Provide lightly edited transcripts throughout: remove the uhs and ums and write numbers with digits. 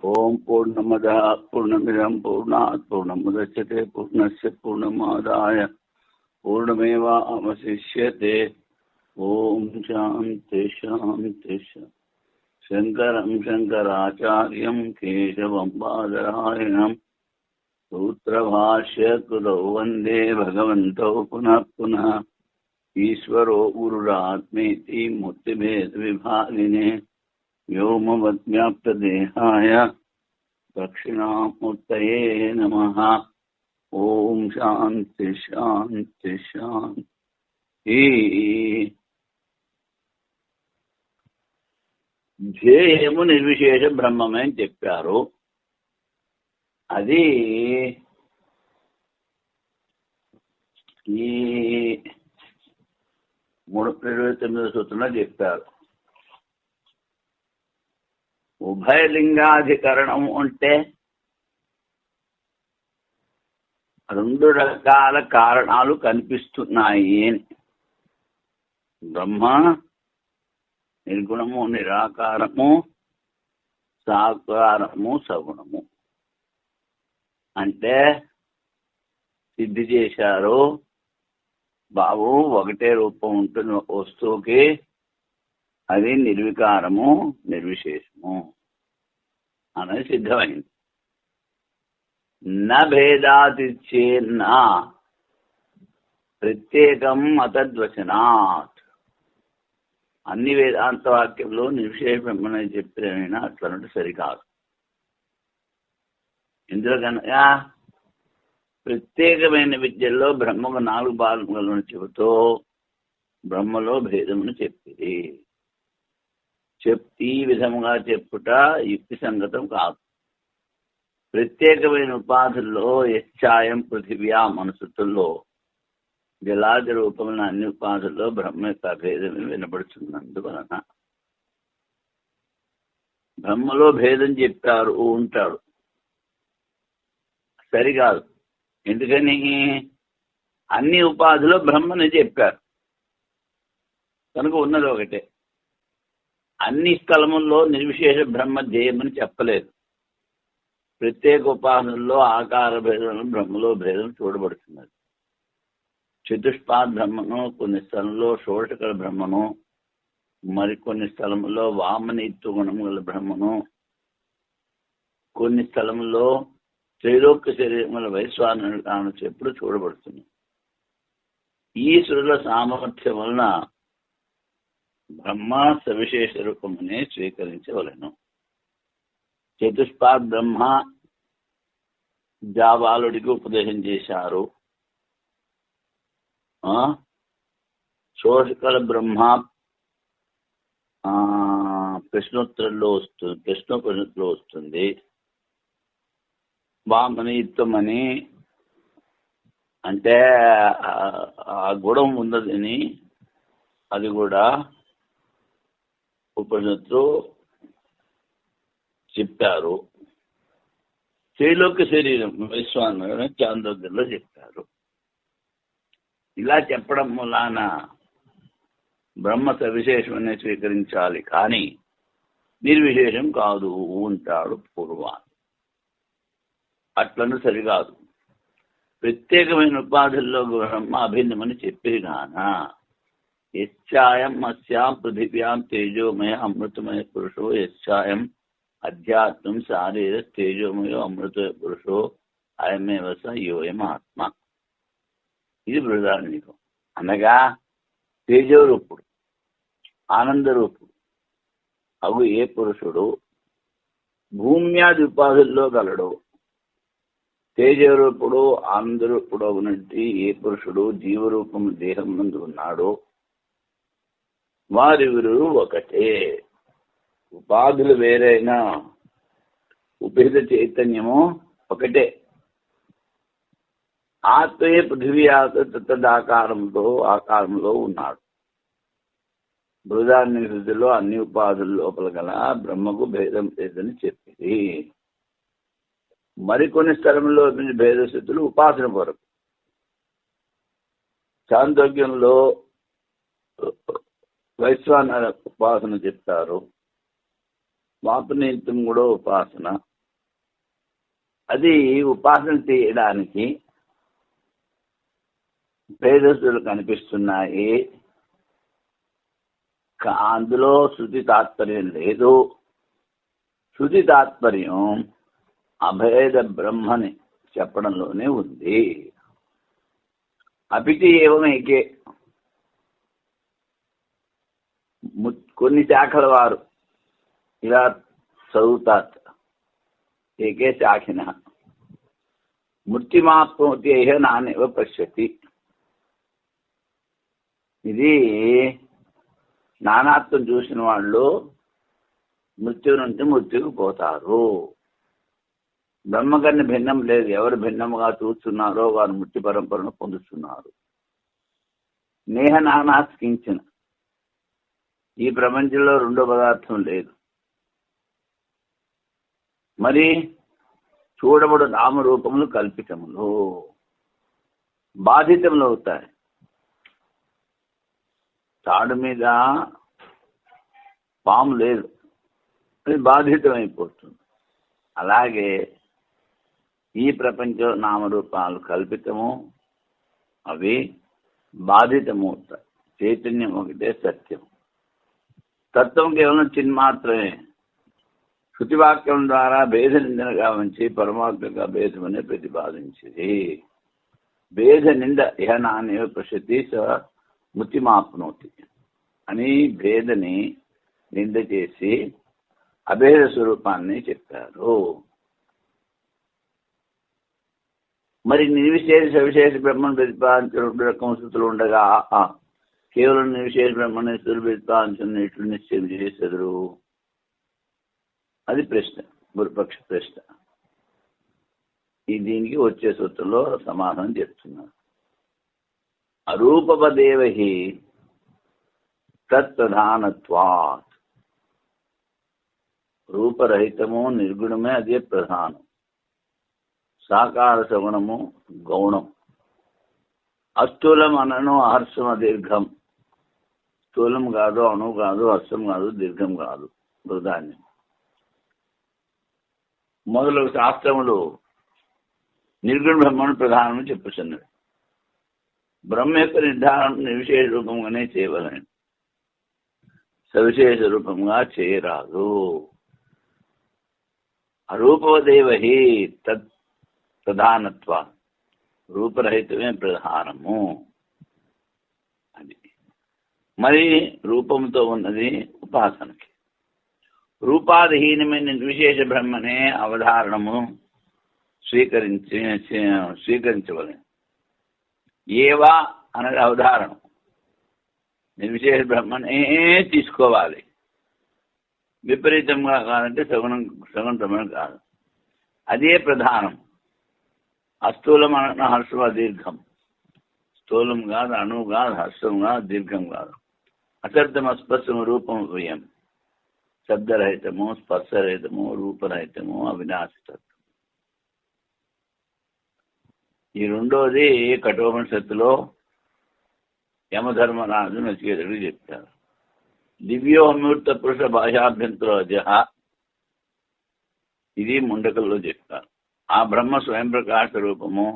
ఓం పూర్ణమదః పూర్ణమిదం పూర్ణాత్ పూర్ణముదచ్యతే పూర్ణస్య పూర్ణమాదాయ పూర్ణమేవావశిష్యతే. ఓం శాంతి శాంతి శాంతి. శంకరం శంకరాచార్యం కేశవం బాదరాయణం సూత్రభాష్యకృతౌ వందే భగవంతౌ పునః పునః. ఈశ్వరో గురురాత్మేతి మూర్తిభేద విభాగినే వ్యోమవద్వ్యాప్తదేహాయ దక్షిణామూర్తయే నమః. ఓం శాంతి శాంతి శాంతి. ధ్యేయము నిర్విశేష బ్రహ్మమే అని చెప్పారు. అది ఈ 329 సూత్రంలో చెప్పారు. ఉభయలింగాధికరణం అంటే 2 రకాల కారణాలు కనిపిస్తున్నాయి అని. బ్రహ్మ నిర్గుణము, నిరాకారము, సాకారము, సగుణము. అంటే సిద్ధి చేశారు బాబు, ఒకటే రూపం ఉంటుంది ఒక వస్తువుకి, అది నిర్వికారము నిర్విశేషము అనేది సిద్ధమైంది. నా భేదాతిచ్చేన్నా ప్రత్యేకం అతద్వచనాత్. అన్ని వేదాంత వాక్యంలో నిర్విశేషమని చెప్పినా అట్లన్నట్టు సరికాదు. ఇందులో కనుక ప్రత్యేకమైన విద్యల్లో బ్రహ్మకు 4 భాగములను చెబుతూ బ్రహ్మలో భేదమును చెప్పింది. ఈ విధముగా చెప్పుట యుక్తి సంగతం కాదు. ప్రత్యేకమైన ఉపాధుల్లో యశ్చాయం పృథివ్యా మనసుతుల్లో జలాది రూపముల అన్ని ఉపాధుల్లో బ్రహ్మ యొక్క భేదమే వినబడుతున్నందువలన బ్రహ్మలో భేదం చెప్పారు ఉంటాడు సరికాదు. ఎందుకని అన్ని ఉపాధిలో బ్రహ్మని చెప్పారు కనుక ఉన్నది ఒకటే. అన్ని స్థలముల్లో నిర్విశేష బ్రహ్మ ధ్యేయమని చెప్పలేదు. ప్రత్యేక ఉపాధుల్లో ఆకార భేదం బ్రహ్మలో భేదం చూడబడుతున్నది. చతుష్పాద్ బ్రహ్మను, కొన్ని స్థలంలో షోడశకల బ్రహ్మను, మరికొన్ని స్థలముల్లో వామనీత్వ గుణము గల బ్రహ్మను, కొన్ని స్థలముల్లో త్రైలోక్య శరీరముల వైశ్వానరుడు కానొచ్చు ఎప్పుడు చూడబడుతుంది. ఈశ్వరుల సామర్థ్యం వలన బ్రహ్మ సవిశేష రూపమునే స్వీకరించవలెను. చతుష్పాద్ బ్రహ్మ జాబాలుడికి ఉపదేశం చేశారు. షోడశకల బ్రహ్మ ప్రశ్నోత్తరంలో వస్తుంది, ప్రశ్నోపనిషత్తులో వస్తుంది. వామనీత్వం అని అంటే ఆ గుణం ఉన్నదని అది కూడా ఉపనిషత్తులో చెప్పారు. త్రైలోక్య శరీరం వైశ్వానరుడు చాందోగ్యంలో చెప్పారు. ఇలా చెప్పడం మూలాన బ్రహ్మ సవిశేషమనే స్వీకరించాలి కానీ నిర్విశేషం కాదు ఉంటాడు పూర్వాన్ని. అట్లను సరికాదు. ప్రత్యేకమైన ఉపాధుల్లో బ్రహ్మ అభిన్నమని చెప్పేది కాన యశ్చాయం అస్యాం పృథివ్యాం తేజోమయ అమృతమయ పురుషో యశ్చాయం అధ్యాత్మం శారీర తేజోమయో అమృతమయ పురుషో అయమేవ స యోయం ఆత్మ. ఇది బృహదారణ్యకం. అనగా తేజోరూపుడు, ఆనందరూపుడు అవు ఏ పురుషుడు భూమ్యాది ఉపాధుల్లో గలడు. తేజరూపుడు ఆనందరూపుడు అవునట్టి ఏ పురుషుడు జీవరూపము దేహం నందు ఉన్నాడో వారివురు ఒకటే. ఉపాధులు వేరైనా ఉపహిత చైతన్యము ఒకటే. ఆత్మయే పృథివీ ఆకారంలో ఉన్నాడు. బృహదారణ్య స్థితిలో అన్ని ఉపాధుల లోపల గల బ్రహ్మకు భేదం లేదని చెప్పింది. మరికొన్ని స్థలంలో భేద స్థితులు ఉపాసన కొరకు. చాందోగ్యంలో వైశ్వానర ఉపాసన చెప్తారు. స్వాప నిమిత్తం కూడా ఉపాసన. అది ఉపాసన చేయడానికి భేదస్తులు కనిపిస్తున్నాయి. అందులో శృతి తాత్పర్యం లేదు. శృతి తాత్పర్యం అభేద బ్రహ్మని చెప్పడంలోనే ఉంది. అపిటి ఏవమేకే కొన్ని శాఖల వారు ఇలా చదువుతారు. ఏకే శాఖిన మృత్యుమాప్నోతి నానేవ పశ్యతి. ఇది నానాత్వం చూసిన వాళ్ళు మృత్యు నుంచి మృత్యుకు పోతారు. బ్రహ్మకర్ణి భిన్నం లేదు. ఎవరు భిన్నముగా చూస్తున్నారో వారు మృత్యు పరంపరను పొందుతున్నారు. నేహ నానాస్కించిన ఈ ప్రపంచంలో రెండో పదార్థం లేదు. మరి చూడబడు నామరూపములు కల్పితములు, బాధితములు అవుతాయి. తాడు మీద పాము లేదు, అది బాధితమైపోతుంది. అలాగే ఈ ప్రపంచం నామరూపాలు కల్పితము, అవి బాధితమవుతాయి. చైతన్యం ఒకటే సత్యం. తత్వం కేవలం చిన్మాత్రమే. శృతివాక్యం ద్వారా భేద నిందనగా ఉంచి పరమాత్మగా భేదమని ప్రతిపాదించింది. భేద నింద ఇహ నానేవ పశ్యతి స మృత్యుమాప్నోతి అని భేదని నింద చేసి అభేద స్వరూపాన్ని చెప్పారు. మరి నిర్విశేష సవిశేష బ్రహ్మను ప్రతిపాదించిన 2 రకం స్థుతులు ఉండగా కేవలం నిర్విశేష బ్రహ్మని స్థుతులు ప్రతిపాదించిన ఎట్లు నిశ్చయం చేశారు? అది ప్రశ్న, గురుపక్ష ప్రశ్న. దీనికి వచ్చే సూత్రంలో సమాధానం చెప్తున్నారు. అరూపవదేవహి తత్ప్రధానత్వాత్. రూపరహితము నిర్గుణమే అదే ప్రధానం. సాకార సగుణము గౌణం. అస్థూలం అనను అహర్షం దీర్ఘం. స్థూలం కాదు, అణువు కాదు, హర్షం కాదు, దీర్ఘం కాదు, బృధాన్యం. మొదలగు శాస్త్రములు నిర్గుణ బ్రహ్మను ప్రధానము చెప్పుచున్నవి. బ్రహ్మ యొక్క నిర్ధారణ నిర్విశేష రూపంగానే చేయవలని, సవిశేష రూపంగా చేయరాదు. అరూపవదేవహి తత్ ప్రధానత్వ. రూపరహితమే ప్రధానము. అది మరి రూపంతో ఉన్నది ఉపాసనకి. రూపాధిహీనమైన నిర్విశేష బ్రహ్మనే అవధారణము స్వీకరించవలెను. ఏవా అనేది అవధారణం. నిర్విశేష బ్రహ్మనే తీసుకోవాలి. విపరీతంగా కాదంటే సగుణం కాదు. అదే ప్రధానం. అస్థూలం అన హర్షం దీర్ఘం. స్థూలం కాదు, అణువు కాదు, హర్షం కాదు, దీర్ఘం కాదు. అశబ్దం అస్పర్శము రూపం వ్యయం. శబ్దరహితము, స్పర్శరహితము, రూపరహితము, అవినాశితత్వం. ఈ రెండోది కఠోపనిషత్తులో యమధర్మరాజు నచికేతుడికి చెప్తారు. దివ్యోమూర్త పురుష బాహ్యాభ్యంతరో అజహ. ఇది ముండకల్లో చెప్తారు. ఆ బ్రహ్మ స్వయం ప్రకాశ రూపము,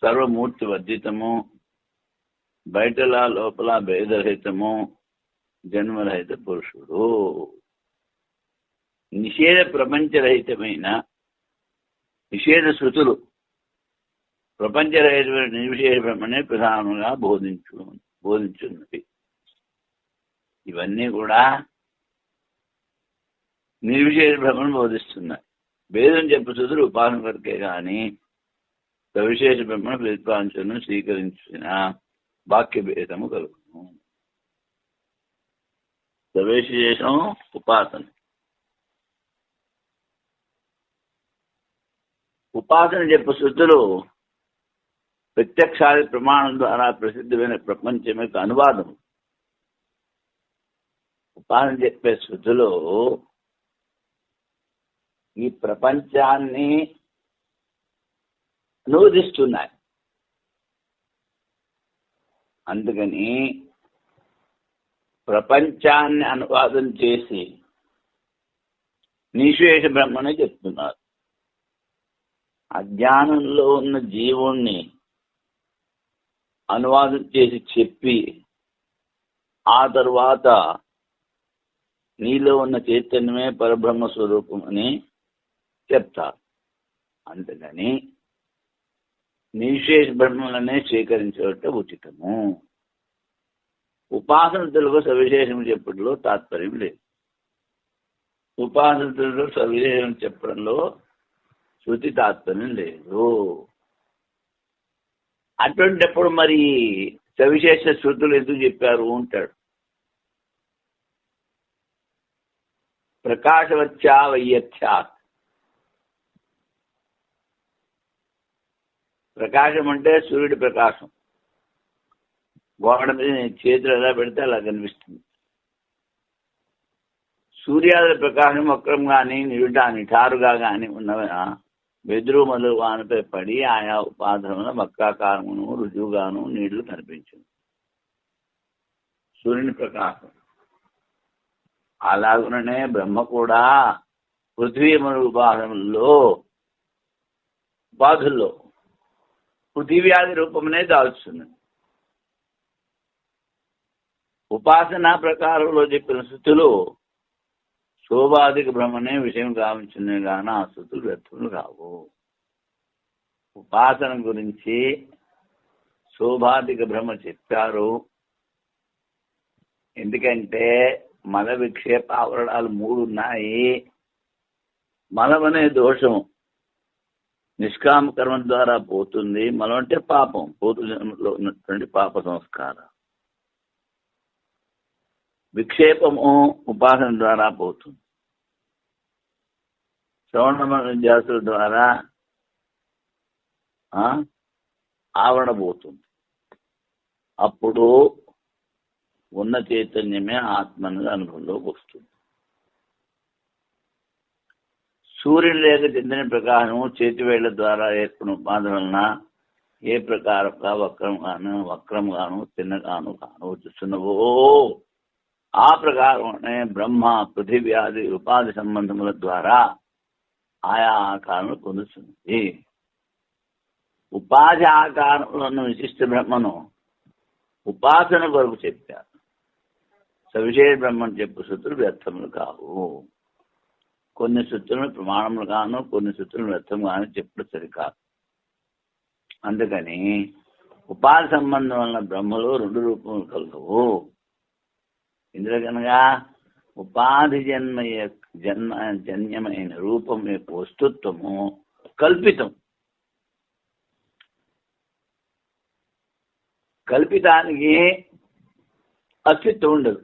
సర్వమూర్తి వర్జితము, బయటలా లోపల భేదరహితము, జన్మరహిత పురుషుడు. నిషేధ ప్రపంచరహితమైన నిషేధ శృతులు ప్రపంచరహితమైన నిర్విశేష బ్రహ్మనే ప్రధానంగా బోధించున్నవి. ఇవన్నీ కూడా నిర్విశేష బ్రహ్మను బోధిస్తున్నాయి. భేదం చెప్పు శృతులు ఉపాసన కొరకే కానీ సవిశేష బ్రహ్మను ప్రతిపాదించను స్వీకరించిన వాక్య భేదము కలుగును. సవిశేషం ఉపాసన. ఉపాసన చెప్పు శృతులు ప్రత్యక్షాది ప్రమాణం ద్వారా ప్రసిద్ధమైన ప్రపంచం యొక్క అనువాదం. ఉపాసన చెప్పే శృతులు ఈ ప్రపంచాన్ని అనువదిస్తున్నాయి. అందుకని ప్రపంచాన్ని అనువాదం చేసి నిశేష బ్రహ్మనే చెప్తున్నారు. అజ్ఞానంలో ఉన్న జీవుణ్ణి అనువాదం చేసి చెప్పి ఆ తరువాత నీలో ఉన్న చైతన్యమే పరబ్రహ్మ స్వరూపం అని చెప్తారు. అందుకని నిశేష బ్రహ్మలనే స్వీకరించడం ఉచితము. ఉపాసన తెలుగు సవిశేషం చెప్పడంలో తాత్పర్యం లేదు. ఉపాసన తెలుగు సవిశేషం చెప్పడంలో శృతి తాత్పర్యం లేదు. అటువంటిప్పుడు మరి సవిశేష శృతులు ఎందుకు చెప్పారు అంటాడు. ప్రకాశవచ్చా వయ్యత్యాత్. ప్రకాశం అంటే సూర్యుడి ప్రకాశం. గోడ మీద చేతులు ఎలా పెడితే అలా కనిపిస్తుంది. సూర్యాదుల ప్రకాశం వక్రం కానీ నిటారుగా కానీ ఉన్న వెదురు మొదలు వానపై పడి ఆయా ఉపాధుల వక్రాకారమును రుజువుగాను నీళ్లు కనిపించింది. సూర్యుని ప్రకాశం అలాగుననే బ్రహ్మ కూడా పృథ్వీ మన ఉపాధుల్లో పృథివ్యాధి రూపమనే దాల్చుతుంది. ఉపాసనా ప్రకారంలో చెప్పిన స్థుతులు శోభాధిక బ్రహ్మనే విషయం గావించింది కానీ ఆ స్థుతులు వ్యర్థములు కావు. ఉపాసన గురించి శోభాధిక బ్రహ్మ చెప్పారు. ఎందుకంటే మల విక్షేప ఆవరణాలు 3 ఉన్నాయి. మలం అనే దోషం నిష్కామ కర్మ ద్వారా పోతుంది. మలం అంటే పాపం, పోతులో ఉన్నటువంటి పాప సంస్కారం. విక్షేపము ఉపాసన ద్వారా పోతుంది. శ్రవణ జాతుల ద్వారా ఆవరణ పోతుంది. అప్పుడు ఉన్న చైతన్యమే ఆత్మ అనేది అనుభవంలోకి వస్తుంది. సూర్యుని లేక చెందిన ప్రకాశము చేతివేళ్ల ద్వారా ఏర్పడిన ఉపాధి వలన ఏ ప్రకారంగా వక్రంగాను తిన్నగాను కానవచ్చున్నవో ఆ ప్రకారమే బ్రహ్మ పృథివ్యాధి ఉపాధి సంబంధముల ద్వారా ఆయా ఆకారములు పొందుతుంది. ఉపాధి ఆకారంలో విశిష్ట బ్రహ్మను ఉపాసన కొరకు చెప్పారు. సవిశేష బ్రహ్మను చెప్పు శృతులు వ్యర్థములు కావు. కొన్ని శృతులను ప్రమాణములు గాను కొన్ని శృతులను వ్యర్థం గాను చెప్పుడు సరికాదు. అందుకని ఉపాధి సంబంధం వలన బ్రహ్మలో 2 రూపములు కలవు. ఎందుకనగా ఉపాధి జన్యమైన రూపం యొక్క వస్తుత్వము కల్పితం. కల్పితానికి అస్తిత్వం ఉండదు.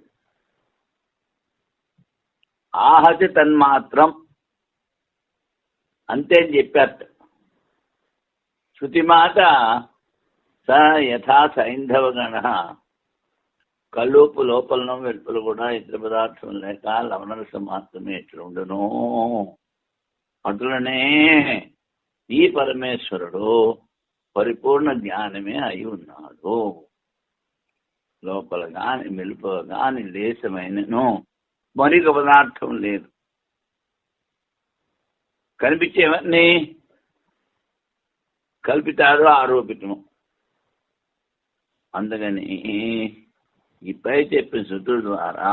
ఆహతి తన్మాత్రం అంతే అని చెప్పారు. శృతిమాత స యథా సైంధవగణ కల్లుపు లోపలను వెలుపలు కూడా ఇతర పదార్థం లేక లవణరసం మాత్రమే ఎట్లుండును అటులనే ఈ పరమేశ్వరుడు పరిపూర్ణ జ్ఞానమే అయి ఉన్నాడు. లోపల గాని వెలుపల గాని లేశమైనను మరొక పదార్థం లేదు. కనిపించేవన్నీ కల్పితారు, ఆరోపితము. అందుకని ఈ పై చెప్పిన శృతుల ద్వారా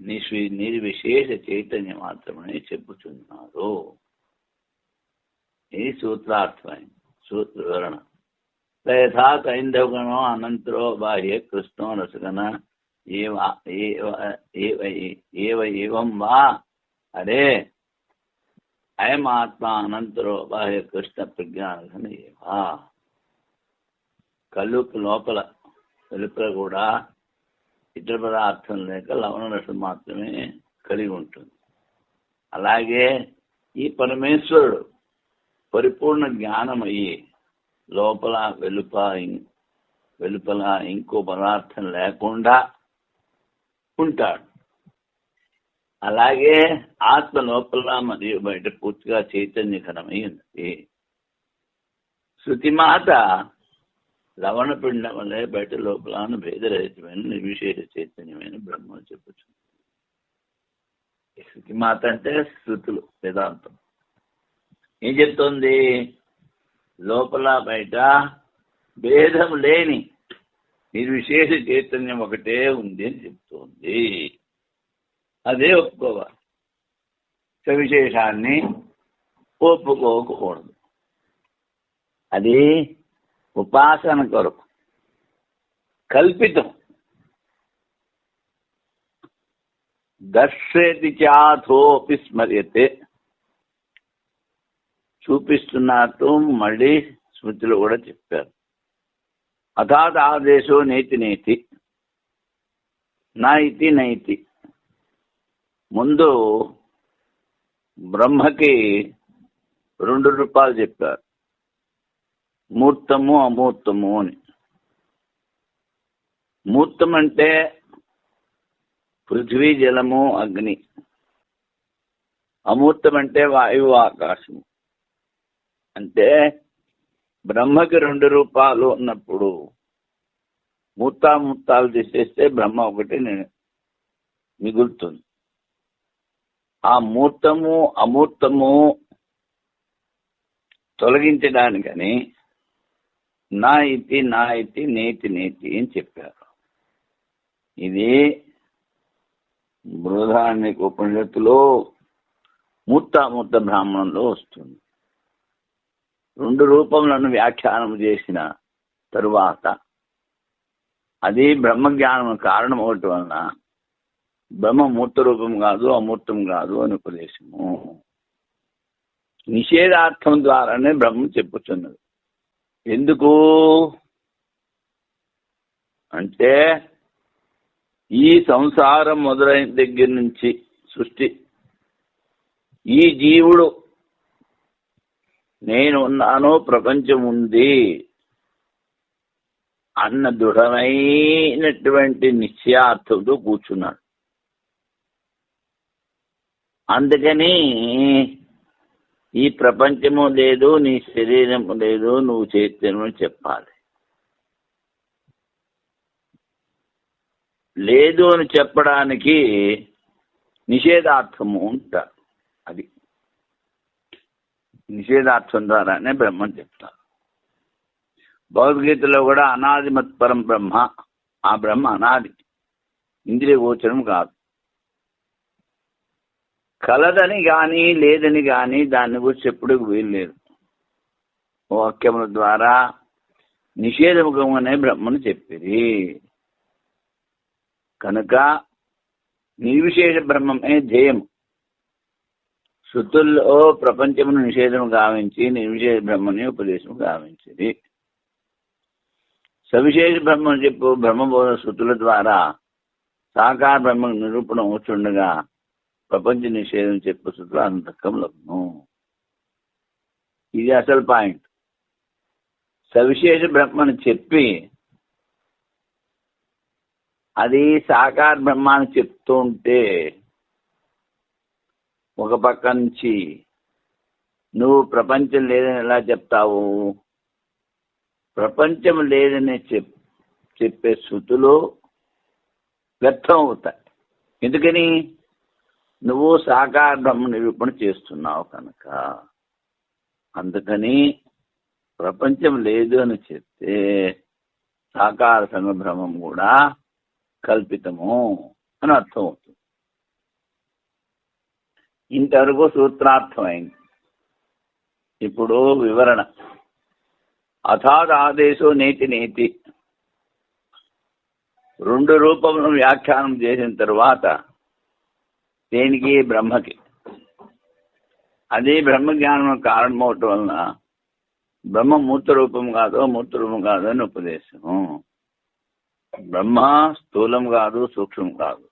నిర్విశేష చైతన్యం మాత్రమే చెప్పుచున్నారు. ఈ సూత్రార్థమైంది. సూత్ర వివరణ యథా సైంధవగణో అనంతరో బాహ్య కృష్ణో రసగణ ఏవం వా అరే అయం ఆత్మ అనంతరో బాహ్య కృష్ణ ప్రజ్ఞాన ఏవా. కళ్ళుకు లోపల వెలుపల కూడా ఇతర పదార్థం లేక లవణ రసం మాత్రమే కలిగి ఉంటుంది. అలాగే ఈ పరమేశ్వరుడు పరిపూర్ణ జ్ఞానమయ్యి లోపల వెలుపల ఇంకో పదార్థం లేకుండా ఉంటాడు. అలాగే ఆత్మ లోపల మరియు బయట పూర్తిగా చైతన్యకరమై ఉన్నది. శృతిమాత లవణ పిండం వల్లే బయట లోపల భేదరహితమైన నిర్విశేష చైతన్యమైన బ్రహ్మ చెప్పుతుంది. శృతి మాత అంటే శృతులు, వేదాంతం ఏం చెప్తోంది? లోపల బయట భేదం లేని నిర్విశేష చైతన్యం ఒకటే ఉంది అని చెప్తోంది. అదే ఒప్పుకోవాలి, సవిశేషాన్ని ఒప్పుకోకూడదు. అది ఉపాసన కొరకు కల్పితం. దర్శయతి చాథోపి స్మర్యతే, చూపిస్తున్నట్టు మళ్ళీ స్మృతిలో కూడా చెప్పారు. అథాత్ ఆదేశో నేతి నేతి నా ఇతి నైతి. ముందు బ్రహ్మకి 2 రూపాలు చెప్పారు, మూర్తము అమూర్తము అని. మూర్తం అంటే పృథ్వీ జలము అగ్ని, అమూర్తం అంటే వాయువు ఆకాశము. అంటే బ్రహ్మకి 2 రూపాలు ఉన్నప్పుడు మూర్తామూర్తాలు తీసేస్తే బ్రహ్మ ఒకటి మిగులుతుంది. ఆ మూర్తము అమూర్తము తొలగించడానికని నా ఇతి నేతి నేతి అని చెప్పారు. ఇది బృహదారణ్యక ఉపనిషత్తులో మూర్తామూర్త బ్రాహ్మణంలో వస్తుంది. 2 రూపములను వ్యాఖ్యానం చేసిన తరువాత అది బ్రహ్మజ్ఞానం కారణం అవటం వలన బ్రహ్మ మూర్త రూపం కాదు అమూర్తం కాదు అని ఉపదేశము. నిషేధార్థం ద్వారానే బ్రహ్మ చెప్పుతున్నది. ఎందుకు అంటే ఈ సంసారం మొదలైన దగ్గర నుంచి సృష్టి, ఈ జీవుడు నేను ఉన్నాను ప్రపంచం ఉంది అన్న దృఢమైనటువంటి నిశ్చయార్థంతో కూర్చున్నాడు. అందుకని ఈ ప్రపంచము లేదు, నీ శరీరము లేదు, నువ్వు చైతన్యం చెప్పాలి. లేదు అని చెప్పడానికి నిషేధార్థము ఉంటారు. అది నిషేధార్థం ద్వారానే బ్రహ్మని చెప్తారు. భగవద్గీతలో కూడా అనాది మత్పరం బ్రహ్మ, ఆ బ్రహ్మ అనాది, ఇంద్రియ గోచరం కాదు. కలదని కానీ లేదని కానీ దాన్ని గురించి ఎప్పుడు వీల్లేదు. వాక్యముల ద్వారా నిషేధముఖంగానే బ్రహ్మను చెప్పిరి. కనుక నిర్విశేష బ్రహ్మమే ధ్యేయం. శృతుల్లో ప్రపంచమును నిషేధం గావించి నిర్విశేష బ్రహ్మని ఉపదేశం గావించింది. సవిశేష బ్రహ్మను చెప్పు బ్రహ్మబోధ శృతుల ద్వారా సాకార బ్రహ్మ నిరూపణ వచ్చుండగా ప్రపంచ నిషేధం చెప్పు శృతులు అంతకంలో. ఇది అసలు పాయింట్. సవిశేష బ్రహ్మను చెప్పి అది సాకార బ్రహ్మాన్ని చెప్తూ ఉంటే ఒక పక్క నుంచి నువ్వు ప్రపంచం లేదని ఎలా చెప్తావు? ప్రపంచం లేదని చెప్పే శృతులు వ్యర్థం అవుతాయి. ఎందుకని? నువ్వు సాకార బ్రహ్మ నిరూపణ చేస్తున్నావు కనుక. అందుకని ప్రపంచం లేదు అని చెప్తే సాకార సంగ బ్రహ్మం కూడా కల్పితము అని అర్థం అవుతుంది. ఇంతవరకు సూత్రార్థమైంది. ఇప్పుడు వివరణ. అథాత్ ఆదేశో నేతి నేతి 2 రూపములను వ్యాఖ్యానం చేసిన తరువాత దేనికి? బ్రహ్మకి. అది బ్రహ్మజ్ఞానం కారణమవటం వలన బ్రహ్మ మూర్త రూపం కాదు అమూర్త రూపం కాదు అని ఉపదేశము. బ్రహ్మ స్థూలం కాదు సూక్ష్మం కాదు.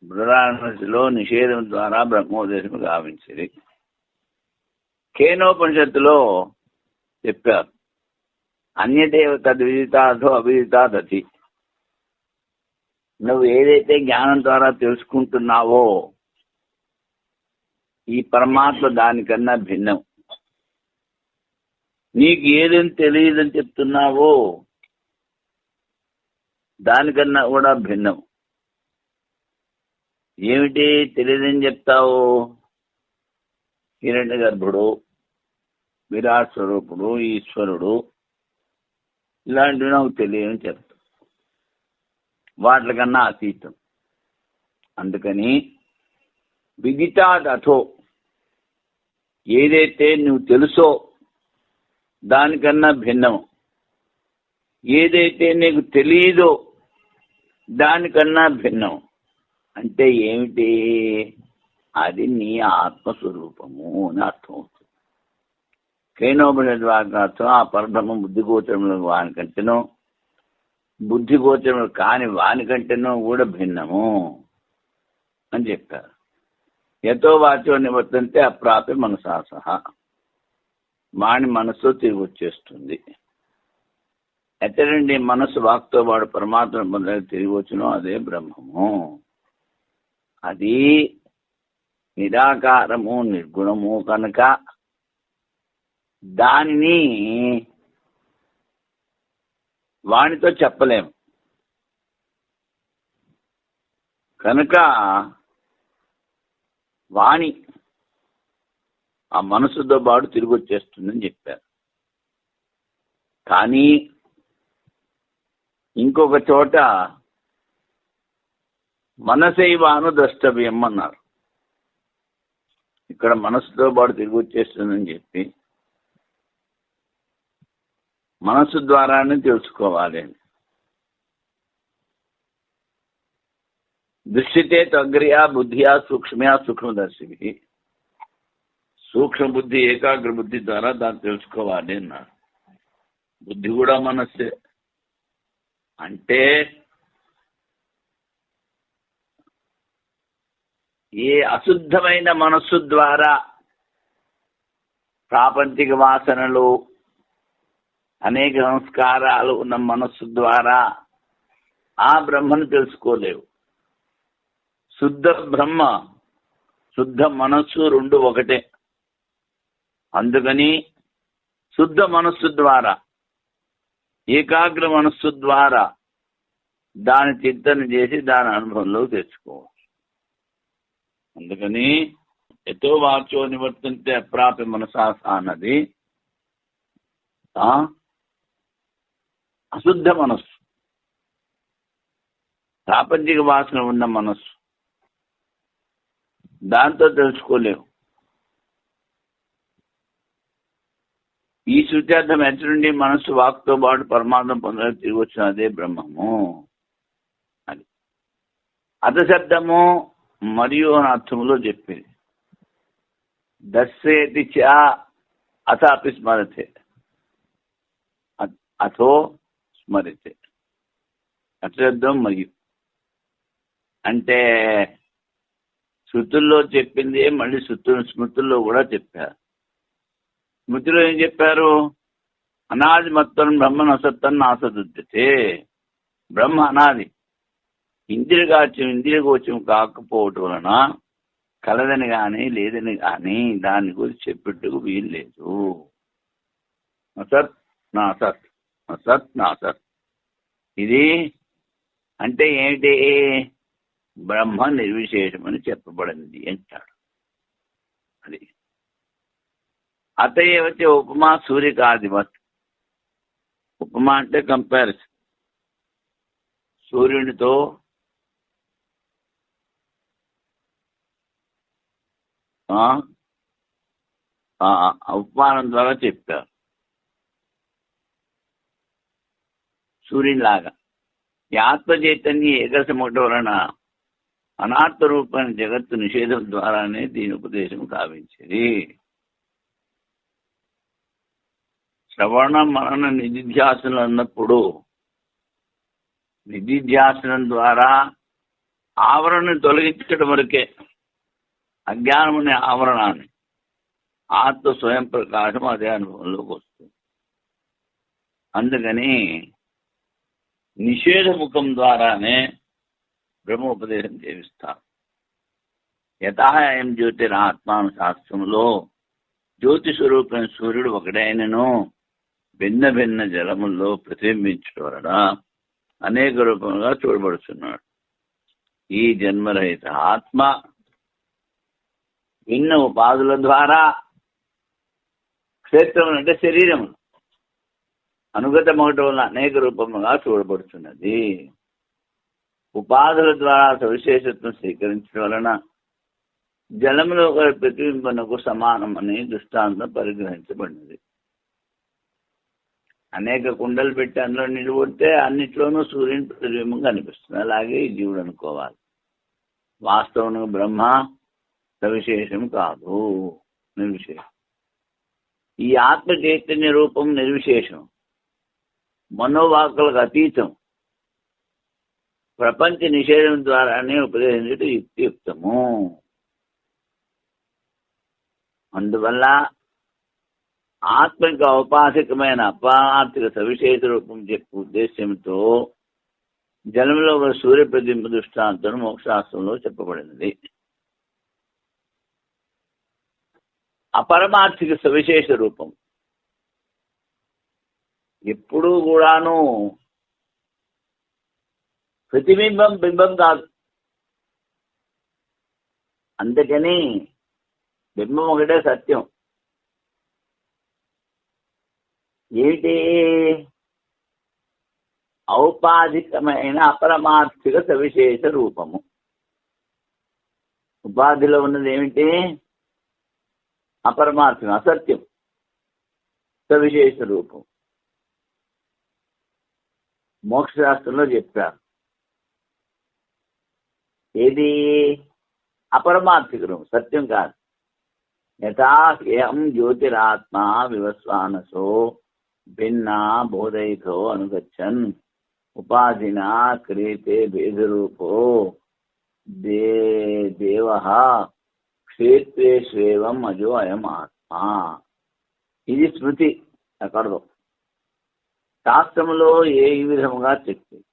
బృహదారణ్యకలో నిషేధం ద్వారా బ్రహ్మోపదేశం గావించింది. కేనోపనిషత్తులో చెప్పారు, అన్యదేవ తద్విదితార్థో అవిదితాదతి. నువ్వు ఏదైతే జ్ఞానం ద్వారా తెలుసుకుంటున్నావో ఈ పరమాత్మ దానికన్నా భిన్నం. నీకు ఏదని తెలియదని చెప్తున్నావో దానికన్నా కూడా భిన్నం. ఏమిటి తెలియదని చెప్తావు? హిరణ్య గర్భుడు, విరాట్ స్వరూపుడు, ఈశ్వరుడు, ఇలాంటివి నాకు తెలియని చెప్తా. వాటికన్నా అతీతం. అందుకని విదితాదథో, ఏదైతే నువ్వు తెలుసో దానికన్నా భిన్నం, ఏదైతే నీకు తెలియదో దానికన్నా భిన్నం. అంటే ఏమిటి? అది నీ ఆత్మస్వరూపము అని అర్థం అవుతుంది. కేనోపనిషద్వాక్యార్థం ఆ పరబ్రహ్మ బుద్ధిగోచరములు వానికంటేనో, బుద్ధిగోచరములు కాని వానికంటేనో కూడా భిన్నము అని చెప్పారు. యతో వాచో నివర్తంతే అప్రాప్య మనసా సహా, వాని మనస్సు తిరిగి వచ్చేస్తుంది. ఎక్కడండి మనస్సు వాక్తో వాడు పరమాత్మ పొందడానికి తిరిగి వచ్చినో అదే బ్రహ్మము. అది నిరాకారము, నిర్గుణము కనుక దానిని వానితో చెప్పలేము. కనుక వాణి ఆ మనసుతో పాటు తిరిగి వచ్చేస్తుందని చెప్పారు. కానీ ఇంకొక చోట మనసైవాను ద్రష్టవ్యం అన్నారు. ఇక్కడ మనసుతో పాటు తిరిగి వచ్చేస్తుందని చెప్పి మనసు ద్వారానే తెలుసుకోవాలి. దృశ్యతే తగ్రియా బుద్ధియా సూక్ష్మయా సూక్ష్మదర్శివి, సూక్ష్మ బుద్ధి ఏకాగ్ర బుద్ధి ద్వారా దాన్ని తెలుసుకోవాలి అన్నారు. బుద్ధి కూడా మనస్సే. అంటే ఏ అశుద్ధమైన మనస్సు ద్వారా ప్రాపంచిక వాసనలు, అనేక సంస్కారాలు ఉన్న మనస్సు ద్వారా ఆ బ్రహ్మను తెలుసుకోలేవు. శుద్ధ బ్రహ్మ, శుద్ధ మనస్సు రెండు ఒకటే. అందుకని శుద్ధ మనస్సు ద్వారా, ఏకాగ్ర మనస్సు ద్వారా దాని చింతన చేసి దాని అనుభవంలో తెచ్చుకోవచ్చు. అందుకని ఎతో వాచో నివర్తంతే అప్రాప్య మనసా అన్నది అశుద్ధ మనస్సు, ప్రాపంచిక వాసన ఉన్న మనస్సు, దాంతో తెలుసుకోలేవు. ఈ శృత్యార్థం ఎట్లుండి మనస్సు వాక్తో పాటు పరమాత్మ పొందడానికి తిరిగి వచ్చిన అదే బ్రహ్మము. అది అర్థశబ్దము మరియు అని అర్థములో చెప్పేది. దర్శయతి చ అథ అపి స్మరతే, అథో స్మరితే. అర్థశబ్దం మరియు అంటే శృతుల్లో చెప్పింది మళ్ళీ స్మృతుల్లో కూడా చెప్పారు. స్మృతిలో ఏం చెప్పారు? అనాది మత్తం బ్రహ్మను అసత్తన్ ఆసదుద్యతే. బ్రహ్మ అనాది, ఇంద్రియగోచరం కాకపోవటం వలన కలదని కానీ లేదని కానీ దాని గురించి చెప్పేట్టుకు వీలు లేదు. అసత్ నా అసత్, అసత్ నా అసత్. ఇది అంటే ఏమిటి? బ్రహ్మ నిర్విశేషమని చెప్పబడింది అంటాడు. అది అతయేవతే ఉపమా సూర్యకాదివత్. ఉపమా అంటే కంపారిజన్. సూర్యునితో ఉపమానం ద్వారా చెప్పారు. సూర్యునిలాగా ఈ ఆత్మ చైతన్య ఏకసమటం వలన అనాత్మ రూపమైన జగత్తు నిషేధం ద్వారానే దీని ఉపదేశం కావించేది. శ్రవణ మనన నిధిధ్యాసనలు అన్నప్పుడు నిధిధ్యాసనం ద్వారా ఆవరణను తొలగించడం వరకే, అజ్ఞానం అనే ఆవరణాన్ని. ఆత్మ స్వయం ప్రకాశం అదే అనుభవంలోకి వస్తుంది. అందుకని నిషేధముఖం ద్వారానే బ్రహ్మోపదేశం చేయిస్తారు. యథాయం జ్యోతిరాత్మాను శాస్త్రంలో జ్యోతి స్వరూపమైన సూర్యుడు ఒకడైనను భిన్న భిన్న జలముల్లో ప్రతిబింబించడం వలన అనేక రూపంగా చూడబడుతున్నాడు. ఈ జన్మరహిత ఆత్మ భిన్న ఉపాధుల ద్వారా క్షేత్రం అంటే శరీరం అనుగతమవటం వల్ల అనేక రూపముగా చూడబడుతున్నది. ఉపాధుల ద్వారా సవిశేషత్వం స్వీకరించడం వలన జలములో ఒక ప్రతిబింబనకు సమానమని దృష్టాంతం పరిగ్రహించబడినది. అనేక కుండలు పెట్టి అందులో నీళ్ళు కొడితే అన్నిట్లోనూ సూర్యుని ప్రతిబింబం కనిపిస్తుంది. అలాగే ఈ జీవుడు అనుకోవాలి. వాస్తవంగా బ్రహ్మ సవిశేషం కాదు, నిర్విశేషం. ఈ ఆత్మ చైతన్య రూపం నిర్విశేషం, మనోవాకులకు అతీతం. ప్రపంచ నిషేధం ద్వారానే ఉపదేశించడం యుక్తియుక్తము. అందువల్ల ఆత్మకి ఔపాసికమైన అపార్థిక సవిశేష రూపం చెప్పే ఉద్దేశ్యంతో జలంలో ఒక సూర్య ప్రతిబింబ దృష్టాంతం మోక్షశాస్త్రంలో చెప్పబడినది. అపరమార్థిక సవిశేష రూపం ఎప్పుడూ కూడాను ప్రతిబింబం బింబం కాదు. అందుకని బింబం ఒకటే సత్యం. ఏమిటి? ఔపాధికమైన అపరమార్థిక సవిశేష రూపము. ఉపాధిలో ఉన్నది ఏమిటి? అపరమార్థం, అసత్యం, సవిశేష రూపం. మోక్షశాస్త్రంలో చెప్పారు. ఏది? అపరమార్థిక రూపం, సత్యం కాదు. యథా ఏం జ్యోతిరాత్మా వివస్వానసో భిన్నా బోధయితో అనుగచ్చన్ ఉపాధినా క్రియతే భేదరూపో దేవ క్షేత్రేష్వేవం అజో అయం ఆత్మ. ఇది స్మృతి. అక్కడదో శాస్త్రములో ఏ విధముగా చెప్తుంది.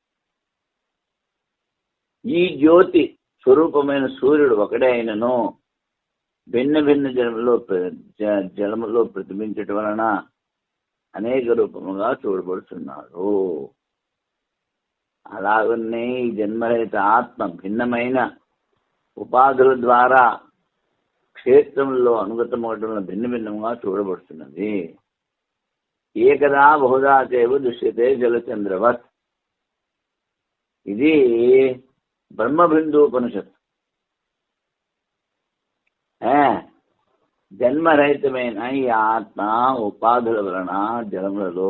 ఈ జ్యోతి స్వరూపమైన సూర్యుడు ఒకడే అయినను భిన్న భిన్న జలములో ప్రతిబింబించటం వలన అనేక రూపముగా చూడబడుతున్నాడు. అలాగనే ఈ జన్మరహిత ఆత్మ భిన్నమైన ఉపాధుల ద్వారా క్షేత్రంలో అనుగతమవటంలో భిన్న భిన్నంగా చూడబడుతున్నది. ఏకదా బహుదా చేవ దృశ్యతే జలచంద్రవత్. ఇది బ్రహ్మబిందూపనిషత్తు. జన్మరహితమైన ఈ ఆత్మ ఉపాధుల వలన జలములలో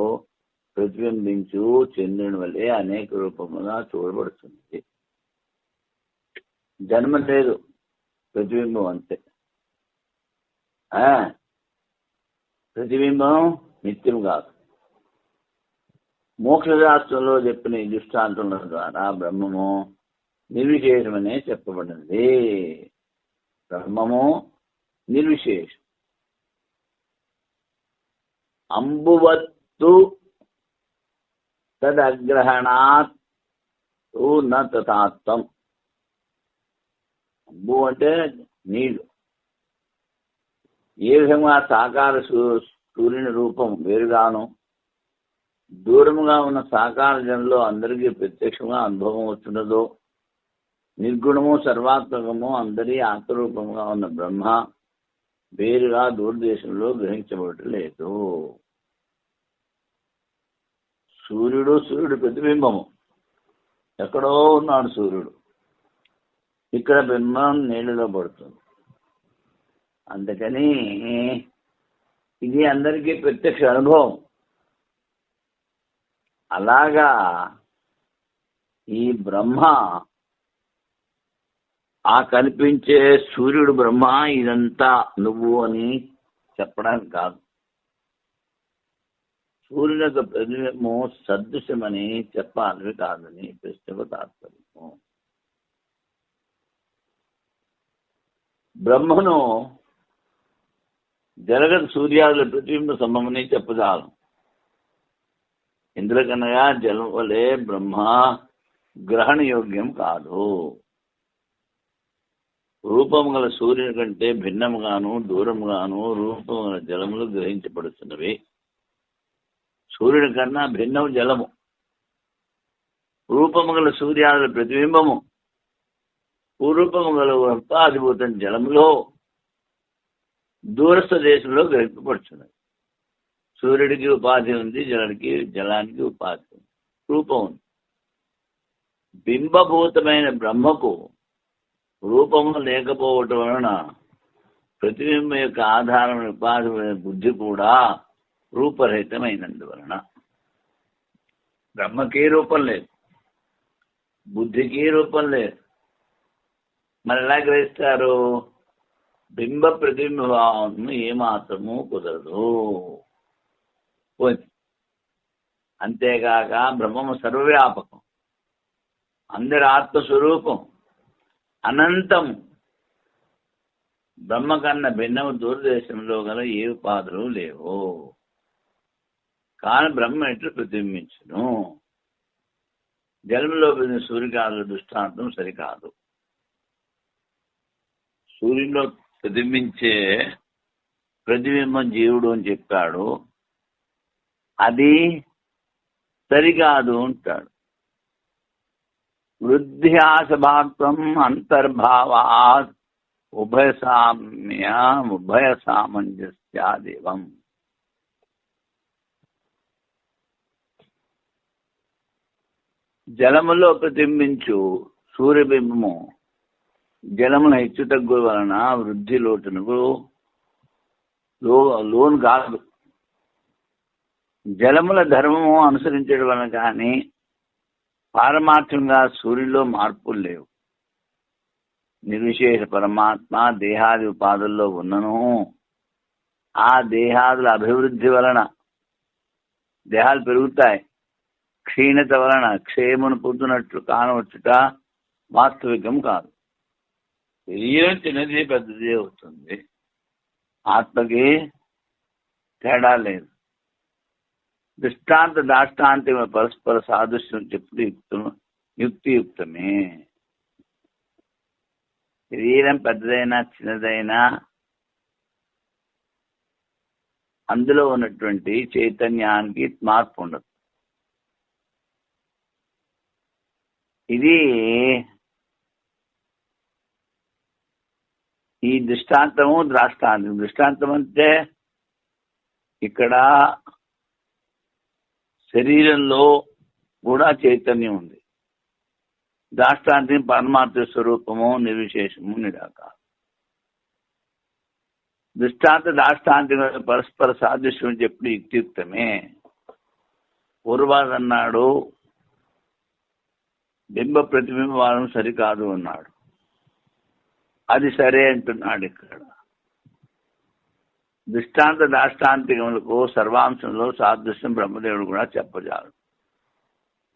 ప్రతిబింబించు చంద్రుని వల్లే అనేక రూపముగా చూడబడుతుంది. జన్మ లేదు, ప్రతిబింబం అంతే. ప్రతిబింబం నిత్యం కాదు. మోక్షశాస్త్రంలో చెప్పిన ఈ దృష్టాంతముల ద్వారా బ్రహ్మము నిర్విశేషమనే చెప్పబడింది. బ్రహ్మము నిర్విశేషం. అంబువత్తు తదగ్రహణాత్ న తథాత్వం. అంబు అంటే నీళ్లు. ఏ విధంగా సాకార సూర్యుని రూపం వేరుగాను దూరముగా ఉన్న సాకార జనంలో అందరికీ ప్రత్యక్షంగా అనుభవం వస్తున్నదో, నిర్గుణము సర్వాత్మకము అందరి ఆత్మరూపముగా ఉన్న బ్రహ్మ వేరుగా దూరదేశంలో గ్రహించబడలేదు. సూర్యుడు ప్రతిబింబము. ఎక్కడో ఉన్నాడు సూర్యుడు, ఇక్కడ బింబం నీళ్ళలో పడుతుంది. అందుకని ఇది అందరికీ ప్రత్యక్ష అనుభవం. అలాగా ఈ బ్రహ్మ, ఆ కనిపించే సూర్యుడు బ్రహ్మ, ఇదంతా నువ్వు అని చెప్పడానికి కాదు. సూర్యుని యొక్క ప్రతిబింబము సదృశ్యమని చెప్పాలి కాదని ప్రశ్నకు తాత్పర్యము. బ్రహ్మను జరగదు సూర్యాదుల ప్రతిబింబ సంభవని చెప్పజాలం. ఇంద్రకనగా జలం వలె బ్రహ్మ గ్రహణ యోగ్యం కాదు. రూపము గల సూర్యుని కంటే భిన్నముగాను దూరముగాను రూపము గల జలములు గ్రహించబడుతున్నవి. సూర్యుని కన్నా భిన్నము జలము. రూపము గల సూర్యాదుల ప్రతిబింబము పూర్వపం గల ఉపాధిభూతం జలములో దూరస్థ దేశంలో గ్రహింపబడుతున్నది. సూర్యుడికి ఉపాధి ఉంది, జలానికి ఉపాధి ఉంది, రూపం ఉంది. బింబభూతమైన బ్రహ్మకు రూపము లేకపోవటం వలన ప్రతిబింబం యొక్క ఆధారమైన ఉపాధి బుద్ధి కూడా రూపరహితమైనందువలన బ్రహ్మకి రూపం లేదు, బుద్ధికి రూపం లేదు. మరి ఎలా గ్రహిస్తారు? బింబ ప్రతిబింబం ఏమాత్రము కుదరదు. అంతేకాక బ్రహ్మము సర్వవ్యాపకం, అందరి ఆత్మస్వరూపం, అనంతం. బ్రహ్మ కన్నా భిన్నము దూరదేశంలో గల ఏ ఉపాధులు లేవు. కానీ బ్రహ్మ ఎట్లు ప్రతిబింబించును? జలంలో సూర్యకాంతుల దృష్టాంతం సరికాదు. సూర్యులో ప్రతిబింబించే ప్రతిబింబం జీవుడు అని చెప్పాడు, అది సరికాదు అంటాడు. వృద్ధ్యాసభాత్వం అంతర్భావాత్ ఉభయ సామంజస్యాదేవం. జలములో ప్రతిబింబించు సూర్యబింబము జలముల హెచ్చు తగ్గుల వలన వృద్ధి లోటునకు లోను కాదు. జలముల ధర్మము అనుసరించడం వలన కానీ పారమార్థంగా సూర్యులో మార్పులు లేవు. నిర్విశేష పరమాత్మ దేహాది ఉపాధుల్లో ఉన్నను ఆ దేహాదుల అభివృద్ధి వలన దేహాలు పెరుగుతాయి, క్షీణత వలన క్షేమను పొందునట్లు కానవచ్చుట వాస్తవికం కాదు. శరీరం చిన్నది పెద్దది అవుతుంది, ఆత్మకి తేడా లేదు. దృష్టాంత దాష్టాంతిమ పరస్పర సాదృశ్యం చెప్పుడు యుక్తియుక్తమే. శరీరం పెద్దదైనా చిన్నదైనా అందులో ఉన్నటువంటి చైతన్యానికి మార్పు ఉండదు. ఇది ఈ దృష్టాంతము ద్రాష్టాంతం. దృష్టాంతం అంటే ఇక్కడ శరీరంలో కూడా చైతన్యం ఉంది. దాష్టాంతం పరమార్థ స్వరూపము నిర్విశేషము నిరాకారం. దృష్టాంత దాష్టాంతం పరస్పర సాదృశ్యం చెప్పి యుక్తియుక్తమే. పూర్వాది అన్నాడు బింబ ప్రతిబింబాలను సరికాదు అన్నాడు, అది సరే అంటున్నాడు. ఇక్కడ దృష్టాంత దాష్టాంతికములకు సర్వాంశంలో సాదృశ్యం బ్రహ్మదేవుడు కూడా చెప్పజాడు.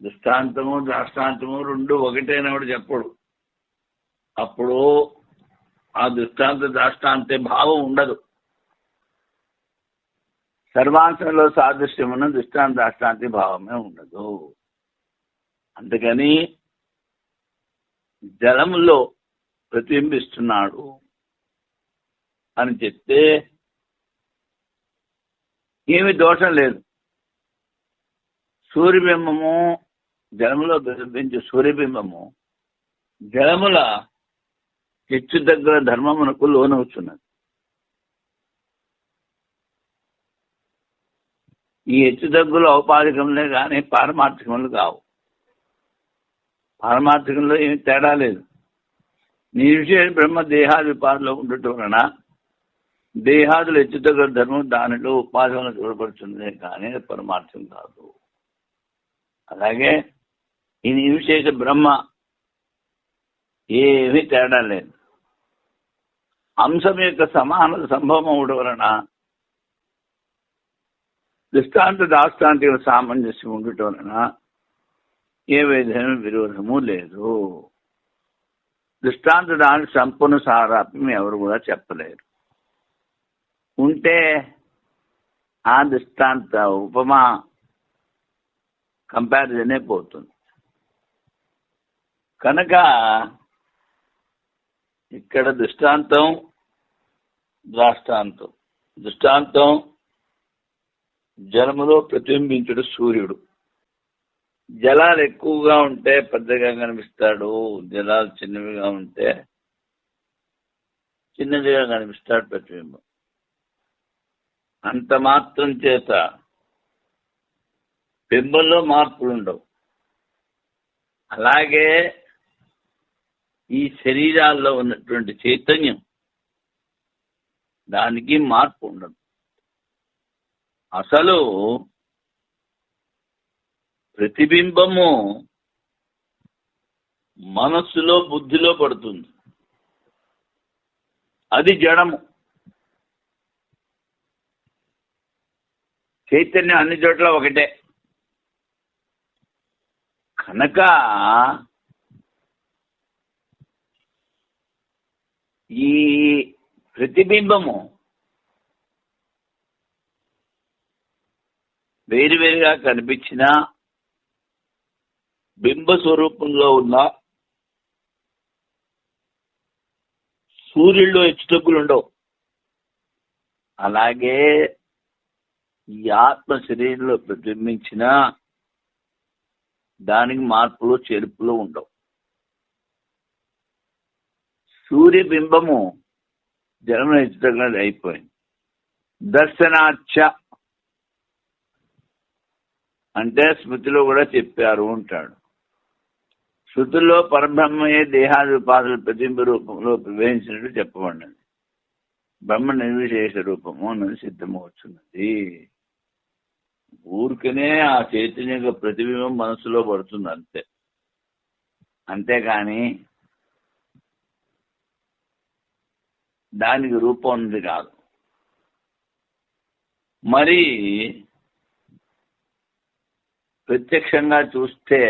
దృష్టాంతము దాష్టాంతము రెండు ఒకటైనప్పుడు చెప్పడు. అప్పుడు ఆ దృష్టాంత దాష్టాంతే భావం ఉండదు. సర్వాంశంలో సాదృశ్యమున దృష్టాంత దాష్టాంతి భావమే ఉండదు. అందుకని జలములో ప్రతిబింబిస్తున్నాడు అని చెప్తే ఏమి దోషం లేదు. సూర్యబింబము జలములో ప్రతిబింబించే సూర్యబింబము జలముల హెచ్చు దగ్గర ధర్మమునకు లోనవుతున్నది. ఈ హెచ్చు దగ్గులు ఔపాధికములే కానీ పారమార్థికములు కావు. పారమార్థికంలో ఏమి తేడా లేదు. నిర్విశేష బ్రహ్మ దేహాది ఉపాధిలో ఉండటం వలన దేహాదులు హెచ్చు దగ్గర ధర్మం దానిలో ఉపాధి వలన చూడబడుతుంది కానీ పరమార్థం కాదు. అలాగే ఈ నిర్విశేష బ్రహ్మ ఏమీ తేడా లేదు. అంశం యొక్క సమాన సంభవం అవడం వలన దృష్టాంత దాష్టాంతిక సామంజస్యం ఉండటం వలన ఏ విధమైన విరోధము లేదు. దృష్టాంత దాని సంపూర్ణ సారాత్మ్యం ఎవరు కూడా చెప్పలేరు. ఉంటే ఆ దృష్టాంత ఉపమా కంపారిజనే పోతుంది. కనుక ఇక్కడ దృష్టాంతం ద్రాష్టాంతం. దృష్టాంతం జలములో ప్రతిబింబించుడు సూర్యుడు, జలాలు ఎక్కువగా ఉంటే పెద్దగా కనిపిస్తాడు, జలాలు చిన్నవిగా ఉంటే చిన్నదిగా కనిపిస్తాడు ప్రతిబింబం. అంత మాత్రం చేత బింబంలో మార్పులు ఉండవు. అలాగే ఈ శరీరాల్లో ఉన్నటువంటి చైతన్యం, దానికి మార్పు ఉండదు. అసలు ప్రతిబింబము మనస్సులో బుద్ధిలో పడుతుంది, అది జడము. చైతన్యం అన్ని చోట్ల ఒకటే కనుక ఈ ప్రతిబింబము వేరువేరుగా కనిపించిన బింబ స్వరూపంలో ఉన్న సూర్యుల్లో హెచ్చుతగ్గులు ఉండవు. అలాగే ఈ ఆత్మ శరీరంలో ప్రతిబింబించిన దానికి మార్పులు చేర్పులు ఉండవు. సూర్యబింబము జన్మ హెచ్చుతగ్గులు అయిపోయింది. దర్శనాచ అంటే స్మృతిలో కూడా చెప్పారు అంటాడు. శృతుల్లో పరబ్రహ్మయే దేహాది ఉపాధుల ప్రతిబింబ రూపంలో ప్రవేశించినట్టు చెప్పబడినది. బ్రహ్మ నిర్విశేష రూపము అన్నది సిద్ధమవుతున్నది. ఊరికనే ఆ చైతన్య ప్రతిబింబం మనసులో పడుతుంది అంతే, అంతేకాని దానికి రూపం ఉంది కాదు. మరి ప్రత్యక్షంగా చూస్తే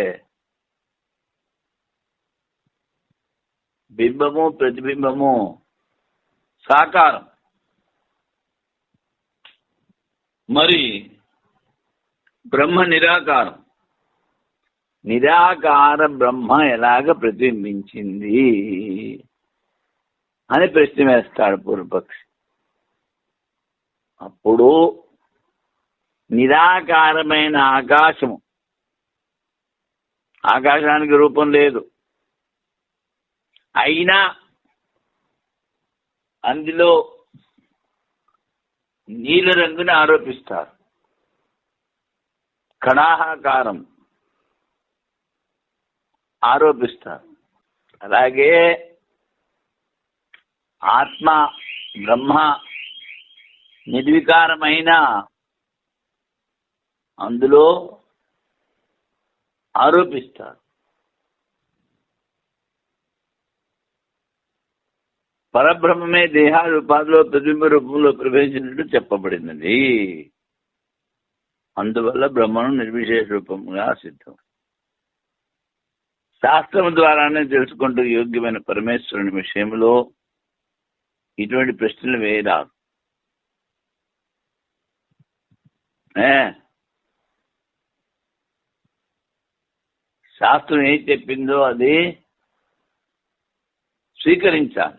బింబము ప్రతిబింబము సాకారం. మరి బ్రహ్మ నిరాకారం. నిరాకార బ్రహ్మ ఎలాగ ప్రతిబింబించింది అని ప్రశ్న వేస్తాడు పూర్వపక్షి. అప్పుడు నిరాకారమైన ఆకాశము, ఆకాశానికి రూపం లేదు, అయినా అందులో నీల రంగుని ఆరోపిస్తారు. కణాహాకారం ఆరోపిస్తారు. అలాగే ఆత్మ బ్రహ్మ నిర్వికారమైన అందులో ఆరోపిస్తారు. పరబ్రహ్మమే దేహాది ఉపాధిలో ప్రతిబింబ రూపంలో ప్రవేశించినట్టు చెప్పబడినది. అందువల్ల బ్రహ్మను నిర్విశేష రూపంగా సిద్ధం. శాస్త్రం ద్వారానే తెలుసుకుంటూ యోగ్యమైన పరమేశ్వరుని విషయంలో ఇటువంటి ప్రశ్నలు వేయరాదు. శాస్త్రం ఏం చెప్పిందో అది స్వీకరించాలి.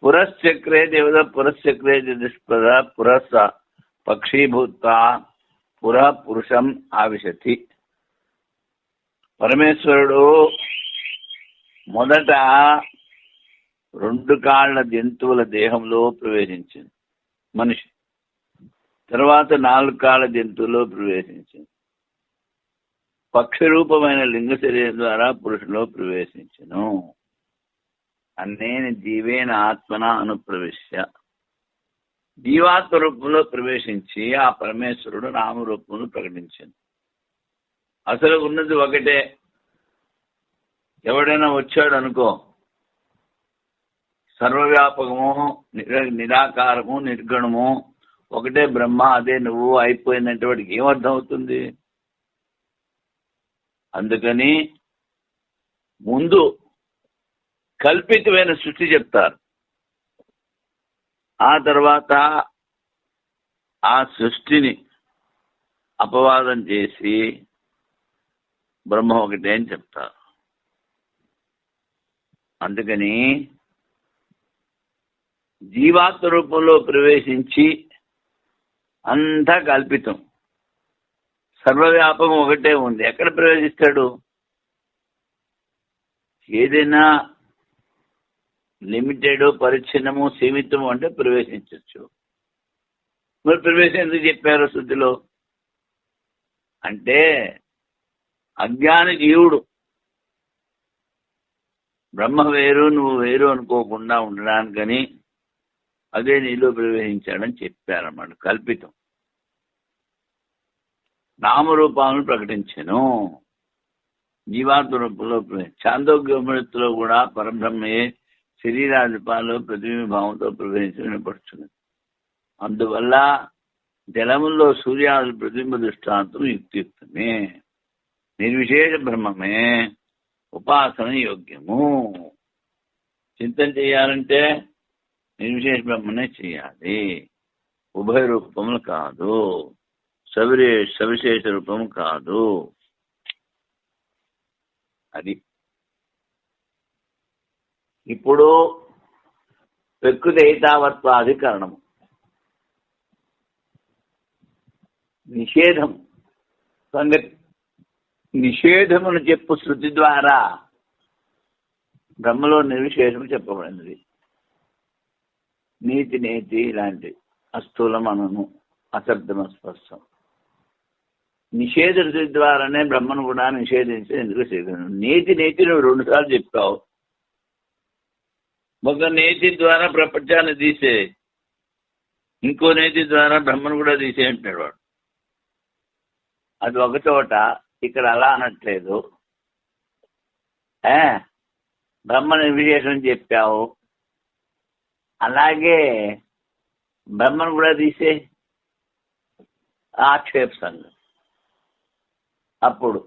పురశ్చక్రే దేవత పురశ్చక్రే దుష్పద పురస్ పక్షీభూత పుర పురుషం ఆవిశతి. పరమేశ్వరుడు మొదట 2 కాళ్ళ జంతువుల దేహంలో ప్రవేశించింది మనిషి, తర్వాత 4 కాళ్ళ జంతువులో ప్రవేశించింది, పక్షి రూపమైన లింగ శరీరం ద్వారా పురుషులో ప్రవేశించను. అన్నేన జీవేన ఆత్మన అనుప్రవిశ్య. జీవాత్మ రూపంలో ప్రవేశించి ఆ పరమేశ్వరుడు నామరూపంలో ప్రకటించింది. అసలు ఉన్నది ఒకటే. ఎవడైనా వచ్చాడు అనుకో, సర్వవ్యాపకము నిరాకారము నిర్గుణము ఒకటే బ్రహ్మ, అదే నువ్వు అయిపోయిందంటే వాడికి ఏమర్థం అవుతుంది? అందుకని ముందు కల్పితమైన సృష్టి చెప్తారు, ఆ తర్వాత ఆ సృష్టిని అపవాదం చేసి బ్రహ్మ ఒకటే అని చెప్తారు. అందుకని జీవాత్మ రూపంలో ప్రవేశించి అంతా కల్పితం, సర్వవ్యాపకం ఒకటే ఉంది. ఎక్కడ ప్రవేశిస్తాడు? ఏదైనా లిమిటెడ్, పరిచ్ఛిన్నము, సీమితము అంటే ప్రవేశించవచ్చు. మరి ప్రవేశం ఎందుకు చెప్పారు శృతిలో అంటే అజ్ఞాని జీవుడు బ్రహ్మ వేరు నువ్వు వేరు అనుకోకుండా ఉండడానికని అదే నీలో ప్రవేశించాడని చెప్పారన్నమాట. కల్పితం. నామరూపాలను ప్రకటించను. జీవాత్మ రూపంలో చాందోగ్యోపనిషత్తులో కూడా పరబ్రహ్మయే శరీరాధిపాలో ప్రతిబింభావంతో ప్రవేశించబడుతున్నది. అందువల్ల జలముల్లో సూర్యాదుల ప్రతిబింబ దృష్టాంతం యుక్తియుక్తమే, నిర్విశేష బ్రహ్మమే ఉపాసన యోగ్యము. చింతన చేయాలంటే నిర్విశేష బ్రహ్మనే చేయాలి. ఉభయ రూపములు కాదు, సవిశేష రూపము కాదు. అది ఇప్పుడు ప్రకృతి ఏతావత్వాధికరణము. నిషేధం సంగతి. నిషేధమును చెప్పు శృతి ద్వారా బ్రహ్మలో నిర్విశేషము చెప్పబడినది. నీతి నేతి ఇలాంటి అస్థూలం అనను, అశబ్దం స్పర్శం. నిషేధ శృతి ద్వారానే బ్రహ్మను కూడా నిషేధించి ఎందుకు చేయగలను. నేతి నేతి నువ్వు 2 సార్లు చెప్పావు. ఒక నేతి ద్వారా ప్రపంచాన్ని తీసే, ఇంకో నేతి ద్వారా బ్రహ్మను కూడా తీసే అంటాడు వాడు. అది ఒక చోట, ఇక్కడ అలా అనట్లేదు. బ్రహ్మ నిర్విశేషం చెప్పావు, అలాగే బ్రహ్మను కూడా తీసే ఆక్షేప సంగతి. అప్పుడు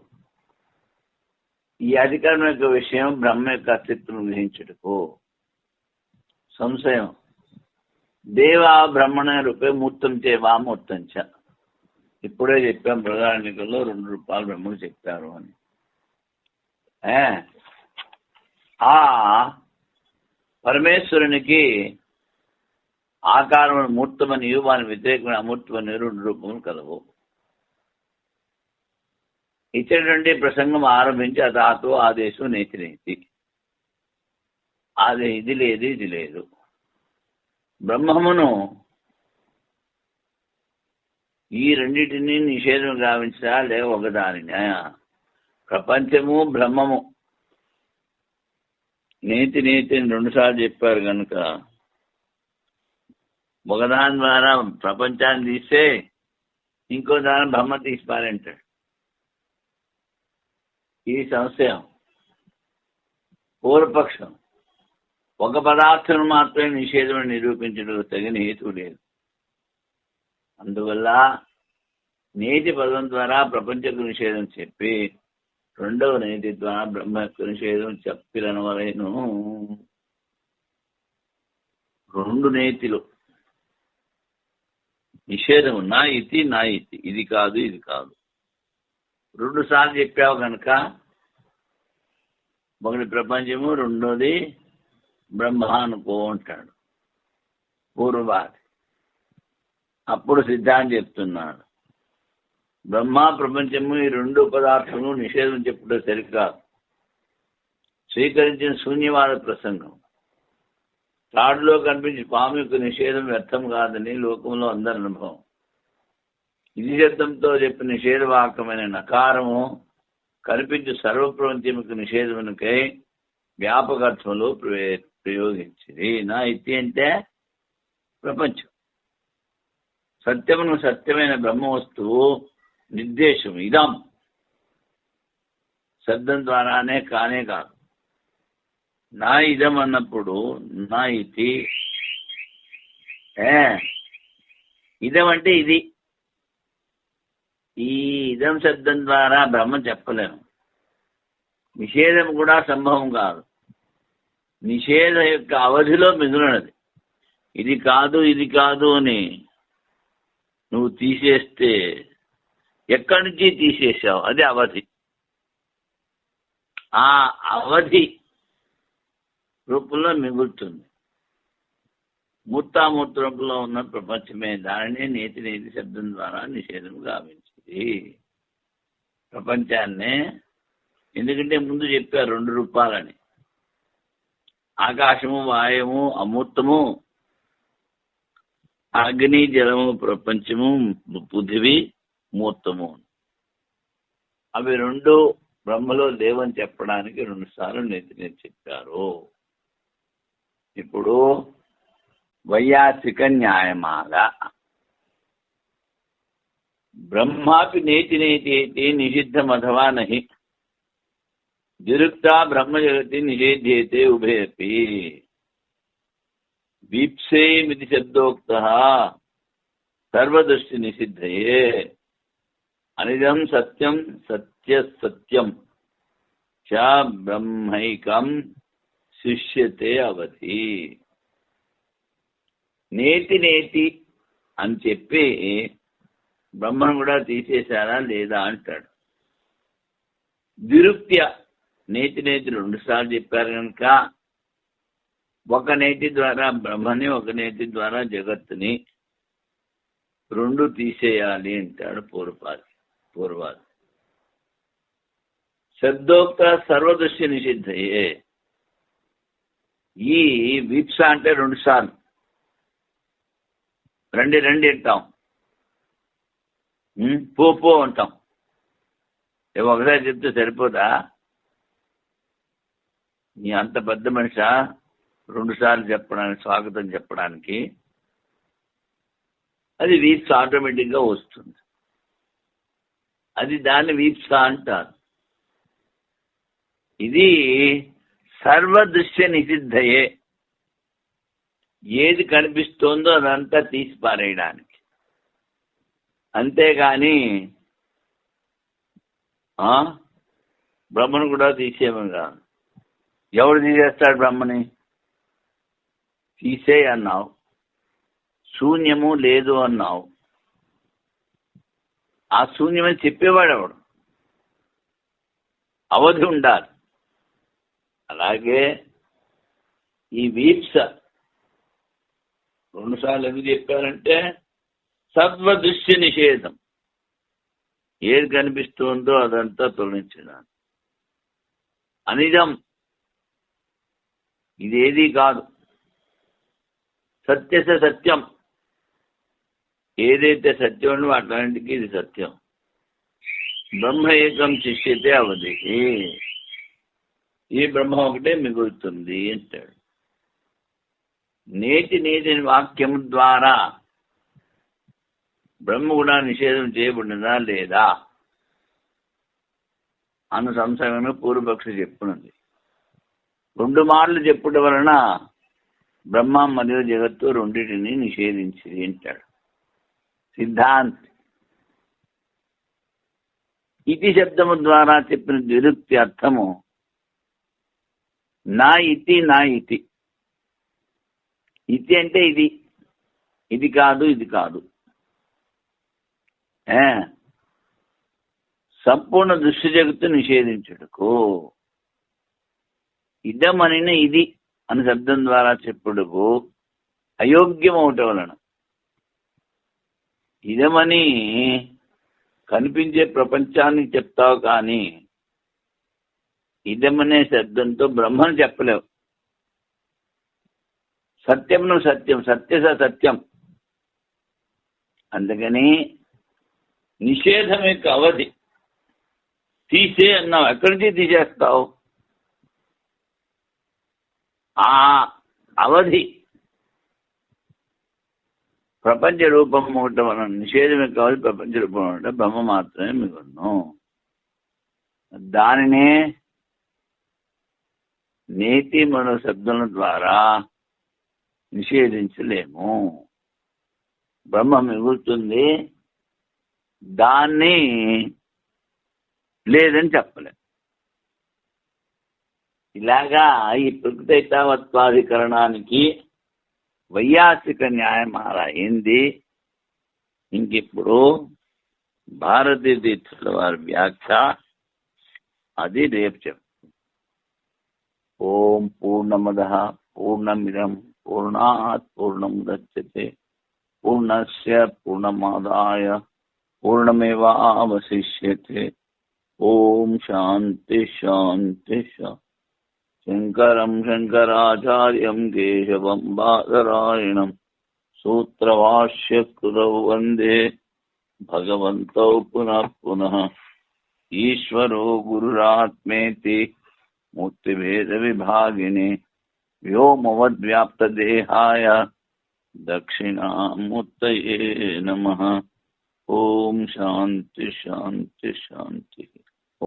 ఈ అధికరణం యొక్క విషయం బ్రహ్మ యొక్క అస్తిత్వం గ్రహించుటకు సంశయం. దేవా బ్రహ్మణ రూపే మూర్తం చేవా మూర్తంచ. ఇప్పుడే చెప్పాం బృహదారణ్యకంలో 2 రూపాయలు బ్రహ్మకు చెప్పారు అని. ఆ పరమేశ్వరునికి ఆకారమైన మూర్తమనియు వాని వ్యతిరేకమైన అమూర్తమని 2 రూపములు కలవు. ఇచ్చటి ప్రసంగం ఆరంభించి అదాతో ఆదేశం నేతి నేతి. అది ఇది లేదు, ఇది లేదు. బ్రహ్మమును ఈ రెండింటినీ నిషేధం గావించా లేక ఒకదానిని. ప్రపంచము బ్రహ్మము నేతి నేతి అని 2 సార్లు చెప్పారు కనుక ఒకదాని ద్వారా ప్రపంచాన్ని తీస్తే ఇంకో దాని బ్రహ్మ తీసిపారంటాడు. ఈ సంశయం. పూర్వపక్షం. ఒక పదార్థం మాత్రమే నిషేధం నిరూపించడానికి తగిన హేతు లేదు. అందువల్ల నేతి పదం ద్వారా ప్రపంచకు నిషేధం చెప్పి 2వ నేతి ద్వారా బ్రహ్మ యొక్క నిషేధం చెప్పినవలేను. 2 నేతిలు నిషేధము. నా ఇతి నా ఇతి, ఇది కాదు ఇది కాదు. 2 సార్లు చెప్పావు కనుక ఒకటి ప్రపంచము, 2వది బ్రహ్మ అనుకో అంటాడు పూర్వవాది. అప్పుడు సిద్ధాంతం చెప్తున్నాడు బ్రహ్మ ప్రపంచము ఈ 2 పదార్థములు నిషేధం చెప్పుట సరికాదు. స్వీకరించిన శూన్యవాద ప్రసంగం. తాడులో కనిపించి పాము యొక్క నిషేధం వ్యర్థం కాదని లోకంలో అందరి అనుభవం. ఇది శబ్దంతో చెప్పిన నిషేధవాక్యమైన నకారము కనిపించి సర్వప్రపంచముకు నిషేధమునకై వ్యాపకత్వంలో ప్రయోగించింది. నా ఇతి అంటే ప్రపంచం. సత్యమును సత్యమైన బ్రహ్మ వస్తువు నిర్దేశం. ఇదం శబ్దం ద్వారానే కానే కాదు. నా ఇదం అన్నప్పుడు నా ఇతి. ఇదం అంటే ఇది. ఈ ఇదం శబ్దం ద్వారా బ్రహ్మ చెప్పలేము. నిషేధం కూడా సంభవం కాదు. నిషేధ యొక్క అవధిలో మిగిలినది. ఇది కాదు ఇది కాదు అని నువ్వు తీసేస్తే ఎక్కడి నుంచి తీసేసావు, అది అవధి. ఆ అవధి రూపంలో మిగులుతుంది. మూర్తామూర్త రూపంలో ఉన్న ప్రపంచమే. దానినే నేతి నేతి శబ్దం ద్వారా నిషేధం గావించింది. ప్రపంచాన్నే. ఎందుకంటే ముందు చెప్పారు 2 రూపాలని. ఆకాశము, వాయువు, అమూర్తము, అగ్ని, జలము, ప్రపంచము, పృథివీ, మూర్తము. అవి 2 బ్రహ్మలో లేవని చెప్పడానికి 2 సార్లు నేను చెప్పారు. ఇప్పుడు వైయాసిక న్యాయమాల. బ్రహ్మాపి నేతి నేతి నిషిద్ధం అథవా నహి దిరుక్తా బ్రహ్మ జగతి నిషేధ్యేతే ఉభయపి. వీప్సేమితి శబ్దోక్తః సర్వదృష్టి నిషిద్ధయే అనిదం సత్యం సత్యం చ బ్రహ్మైకం శిష్యతే అవతి. నేతి నేతి అని చెప్పి బ్రహ్మను కూడా తీసేశారా లేదా అంటాడు. దిరుక్త్య నేతి నేతి 2 సార్లు చెప్పారు కనుక ఒక నేతి ద్వారా బ్రహ్మని, ఒక నేతి ద్వారా జగత్తుని 2 తీసేయాలి అంటాడు పూర్వాది. శబ్దోక్త సర్వదృశ్య నిషిద్ధయే. ఈ వీప్స అంటే 2 సార్లు రండి అంటాం, పో అంటాం. ఒకసారి చెప్తే సరిపోదా? నీ అంత పెద్ద మనిషా 2 సార్లు చెప్పడానికి, స్వాగతం చెప్పడానికి? అది వీప్స ఆటోమేటిక్గా వస్తుంది. అది దాన్ని వీప్స అంటారు. ఇది సర్వదృశ్య నిషిద్ధయే. ఏది కనిపిస్తోందో అదంతా తీసి పారేయడానికి. అంతేగాని బ్రహ్మను కూడా తీసేయమని కాదు. ఎవడు తీసేస్తాడు బ్రహ్మని? తీసే అన్నావు, శూన్యము లేదు అన్నావు. ఆ శూన్యమని చెప్పేవాడు ఎవడు? అవధి ఉండాలి. అలాగే ఈ వీప్స 2 సార్లు ఎందుకు చెప్పారంటే సర్వదృశ్య నిషేధం. ఏది కనిపిస్తుందో అదంతా తొలగించడానికి. అనిజం, ఇదేది కాదు. సత్యస సత్యం, ఏదైతే సత్యం అట్లాంటికి ఇది సత్యం. బ్రహ్మ ఏకం శిష్యతే అవధి, ఈ బ్రహ్మ ఒకటే మిగులుతుంది అంటాడు. నేతి వాక్యము ద్వారా బ్రహ్మ కూడా నిషేధం చేయబడినదా లేదా అన్న సంశయం పూర్వపక్షి చెప్పున్నది. 2 మార్లు చెప్పుట వలన బ్రహ్మ మరియు జగత్తు 2టిని నిషేధించింది అంటాడు సిద్ధాంతి. ఇతి శబ్దము ద్వారా చెప్పిన ద్విరుక్తి అర్థము నా ఇతి. ఇతి అంటే ఇది కాదు, ఇది కాదు. సంపూర్ణ దృశ్య జగత్తు నిషేధించుటకు ఇదమనిన ఇది అని శబ్దం ద్వారా చెప్పుటకు అయోగ్యం అవటం వలన ఇదమని కనిపించే ప్రపంచాన్ని చెప్తావు, కానీ ఇదమనే శబ్దంతో బ్రహ్మను చెప్పలేవు. సత్యమును సత్యం, సత్యస సత్యం. అందుకని నిషేధం యొక్క అవధి తీసే అన్నావు. ఎక్కడి నుంచి తీసేస్తావు? ఆ అవధి ప్రపంచ రూపం ఉండటం వలన నిషేధం యొక్క అవధి ప్రపంచ రూపం ఉండటం బ్రహ్మ మాత్రమే మిగులును. దానినే నేతి మరో శబ్దముల ద్వారా నిషేధించలేము. బ్రహ్మ మిగులుతుంది, దాన్ని లేదని చెప్పలేము. ఇలాగా ఈ ప్రకృతైతావత్వాధికరణానికి వైయాసిక న్యాయమాల ఏంది. ఇంకిప్పుడు భారతీ తీర్థుల వారి వ్యాఖ్య, అది రేపు చెప్తాం. ఓం పూర్ణమదః పూర్ణమిదం పూర్ణాత్ పూర్ణముదచ్యతే పూర్ణస్య పూర్ణమాదాయ పూర్ణమేవావశిష్యతే. ఓం శాంతి శాంతి శాంతి. శంకరం శంకరాచార్యం కేశవం బాదరాయణం సూత్రభాష్యకృతౌ వందే భగవంతౌ పునః పునః. ఈశ్వరో గురురాత్మేతి మూర్తిభేద విభాగినే వ్యోమవద్వ్యాప్తదేహాయ దక్షిణామూర్తయే నమః. ఓం శాంతి శాంతి శాంతి.